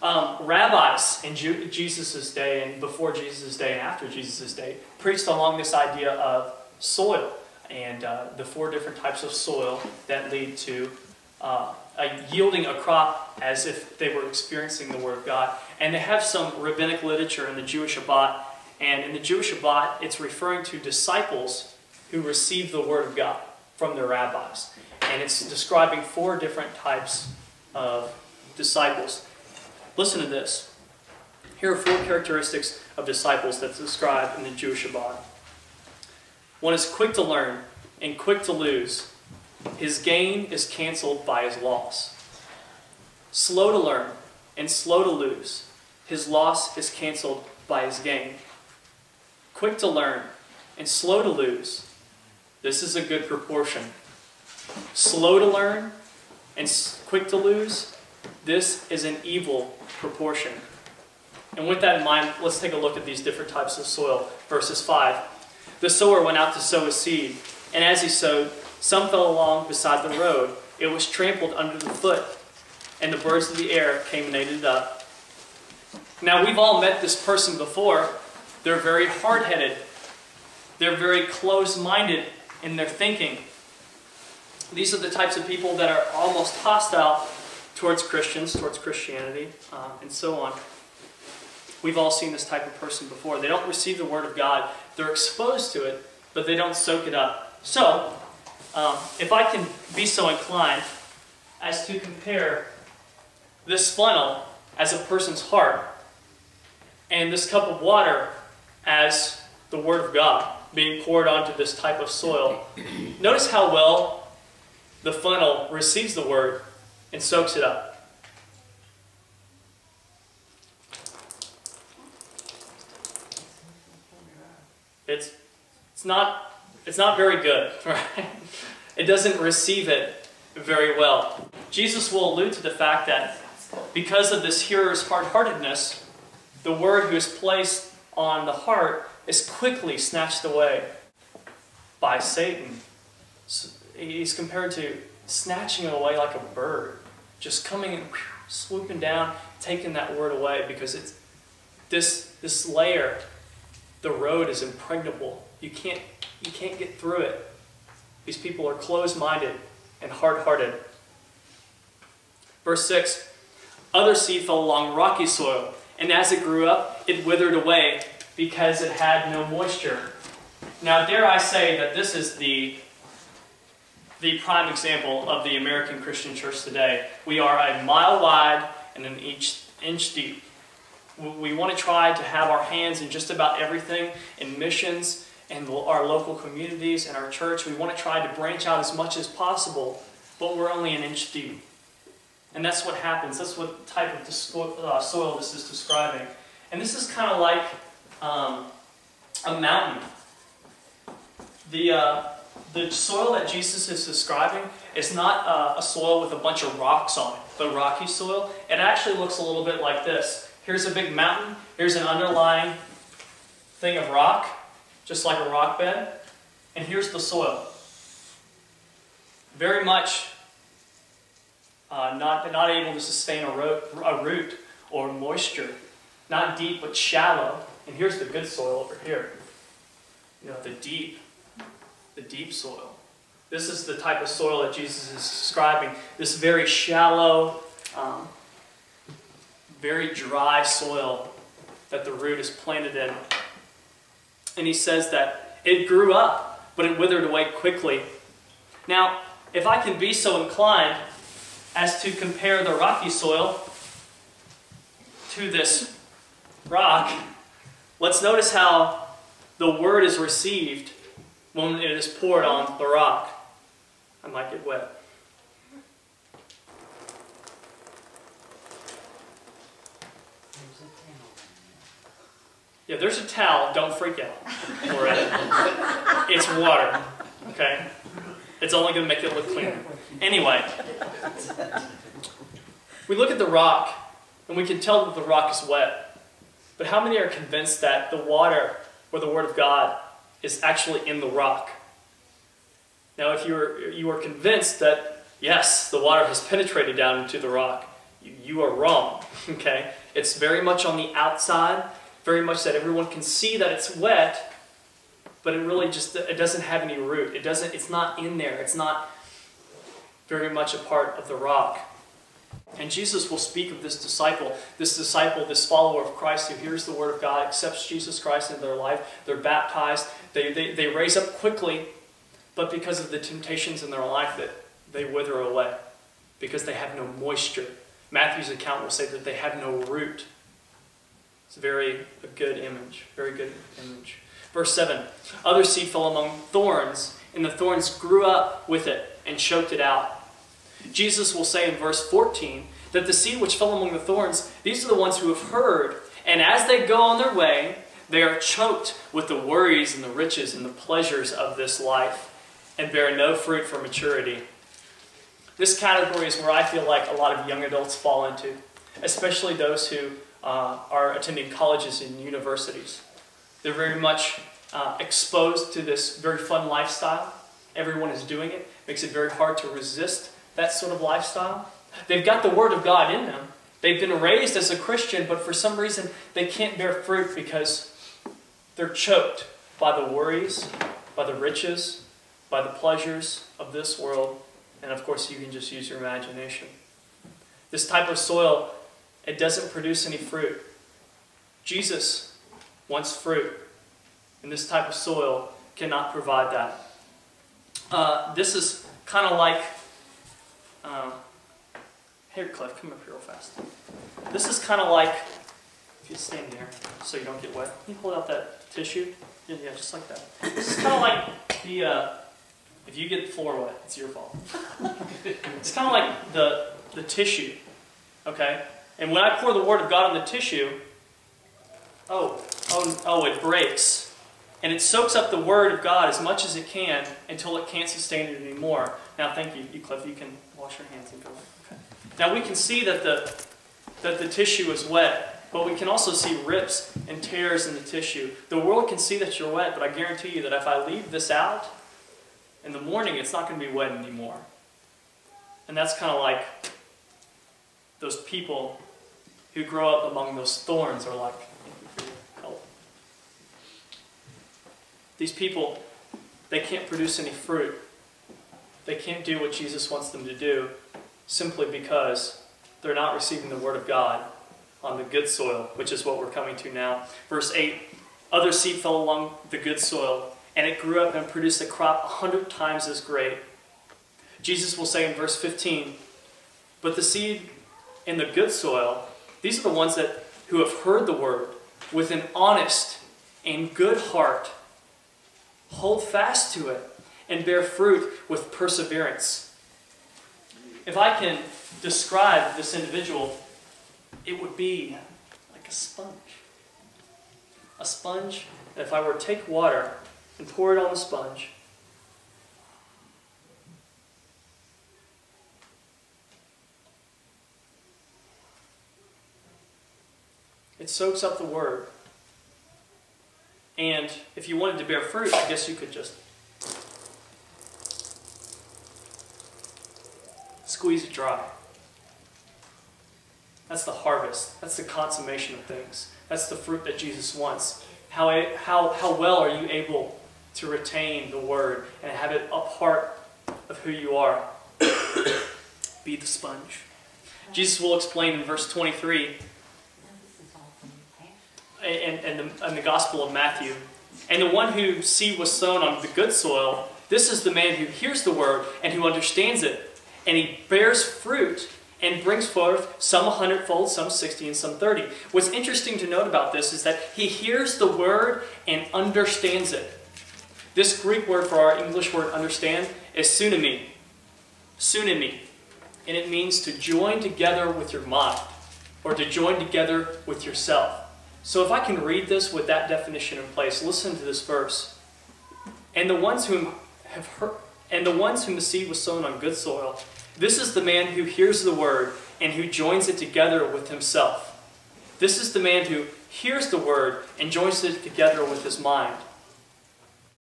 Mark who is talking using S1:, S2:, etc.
S1: Rabbis in Jesus' day and before Jesus' day and after Jesus' day preached along this idea of soil and the 4 different types of soil that lead to yielding a crop as if they were experiencing the Word of God. And they have some rabbinic literature in the Jewish Shabbat. And in the Jewish Shabbat, it's referring to disciples who receive the Word of God from their rabbis. And it's describing 4 different types of disciples. Listen to this. Here are 4 characteristics of disciples that's described in the Jewish Shabbat. One is quick to learn and quick to lose. His gain is canceled by his loss. Slow to learn and slow to lose. His loss is canceled by his gain. Quick to learn and slow to lose. This is a good proportion. Slow to learn and quick to lose. This is an evil proportion. And with that in mind, let's take a look at these different types of soil. Verses 5. The sower went out to sow his seed, and as he sowed, some fell along beside the road. It was trampled under the foot, and the birds of the air came and ate it up. Now, we've all met this person before. They're very hard-headed. They're very close-minded in their thinking. These are the types of people that are almost hostile towards Christians, towards Christianity, and so on. We've all seen this type of person before. They don't receive the Word of God. They're exposed to it, but they don't soak it up. So, if I can be so inclined as to compare this funnel as a person's heart and this cup of water as the Word of God being poured onto this type of soil, notice how well the funnel receives the Word and soaks it up. It's not very good, right? It doesn't receive it very well. Jesus will allude to the fact that because of this hearer's hard-heartedness, the word who is placed on the heart is quickly snatched away by Satan. He's compared to snatching it away like a bird, just coming and swooping down, taking that word away, because it's this layer, the road is impregnable. You can't get through it. These people are closed-minded and hard-hearted. Verse 6, other seed fell along rocky soil, and as it grew up, it withered away because it had no moisture. Now, dare I say that this is the prime example of the American Christian church today. We are a mile wide and an inch deep. We want to try to have our hands in just about everything, in missions, and our local communities, and our church. We want to try to branch out as much as possible, but we're only an inch deep. And that's what happens. That's what type of soil this is describing. And this is kind of like a mountain. The soil that Jesus is describing is not a soil with a bunch of rocks on it, the rocky soil. It actually looks a little bit like this. Here's a big mountain. Here's an underlying thing of rock, just like a rock bed. And here's the soil. Very much not able to sustain a root or moisture. Not deep, but shallow. And here's the good soil over here. You know, the deep soil. This is the type of soil that Jesus is describing. This very shallow, very dry soil that the root is planted in. And he says that it grew up, but it withered away quickly. Now, if I can be so inclined as to compare the rocky soil to this rock, let's notice how the word is received when it is poured on the rock. I might get wet. Yeah, there's a towel. Don't freak out for it. It's water, okay? It's only going to make it look cleaner. Anyway, we look at the rock, and we can tell that the rock is wet. But how many are convinced that the water, or the Word of God, is actually in the rock? Now, if you are convinced that, yes, the water has penetrated down into the rock, you are wrong, okay? It's very much on the outside, very much that everyone can see that it's wet, but it really just, it doesn't have any root. It's not in there. It's not very much a part of the rock. And Jesus will speak of this disciple, this follower of Christ who hears the word of God, accepts Jesus Christ into their life. They're baptized. They raise up quickly, but because of the temptations in their life, that they wither away because they have no moisture. Matthew's account will say that they have no root. It's a good image, very good image. Verse 7, other seed fell among thorns, and the thorns grew up with it and choked it out. Jesus will say in verse 14 that the seed which fell among the thorns, these are the ones who have heard, and as they go on their way, they are choked with the worries and the riches and the pleasures of this life, and bear no fruit for maturity. This category is where I feel like a lot of young adults fall into, especially those who are attending colleges and universities. They're very much exposed to this very fun lifestyle. Everyone is doing it. Makes it very hard to resist that sort of lifestyle. They've got the Word of God in them. They've been raised as a Christian, but for some reason they can't bear fruit because they're choked by the worries, by the riches, by the pleasures of this world. And of course, you can just use your imagination. This type of soil, it doesn't produce any fruit. Jesus wants fruit, and this type of soil cannot provide that. This is kind of like, here Cliff, come up here real fast. This is kind of like, if you stand there so you don't get wet, can you hold out that tissue? Yeah, just like that. This is kind of like the, if you get the floor wet, it's your fault. It's kind of like the tissue, okay? And when I pour the Word of God on the tissue, it breaks. And it soaks up the Word of God as much as it can until it can't sustain it anymore. Now, thank you, Cliff. You can wash your hands and go. Okay. Now, we can see that the tissue is wet, but we can also see rips and tears in the tissue. The world can see that you're wet, but I guarantee you that if I leave this out, in the morning, it's not going to be wet anymore. And that's kind of like those people who grow up among those thorns are like. These people, they can't produce any fruit. They can't do what Jesus wants them to do simply because they're not receiving the Word of God on the good soil, which is what we're coming to now. Verse 8, other seed fell along the good soil, and it grew up and produced a crop 100 times as great. Jesus will say in verse 15, but the seed in the good soil, these are the ones who have heard the Word with an honest and good heart, hold fast to it, and bear fruit with perseverance. If I can describe this individual, it would be like a sponge. A sponge, and if I were to take water and pour it on the sponge, it soaks up the Word. And if you wanted to bear fruit, I guess you could just squeeze it dry. That's the harvest. That's the consummation of things. That's the fruit that Jesus wants. How well are you able to retain the Word and have it a part of who you are? Be the sponge. Jesus will explain in verse 23 in the Gospel of Matthew, and the one whose seed was sown on the good soil, this is the man who hears the Word and who understands it, and he bears fruit and brings forth some 100-fold, some 60, and some 30. What's interesting to note about this is that he hears the Word and understands it. This Greek word for our English word understand is sunami. Sunami. And it means to join together with your mind, or to join together with yourself. So if I can read this with that definition in place, listen to this verse. And the ones whom the seed was sown on good soil, this is the man who hears the Word and who joins it together with himself. This is the man who hears the Word and joins it together with his mind.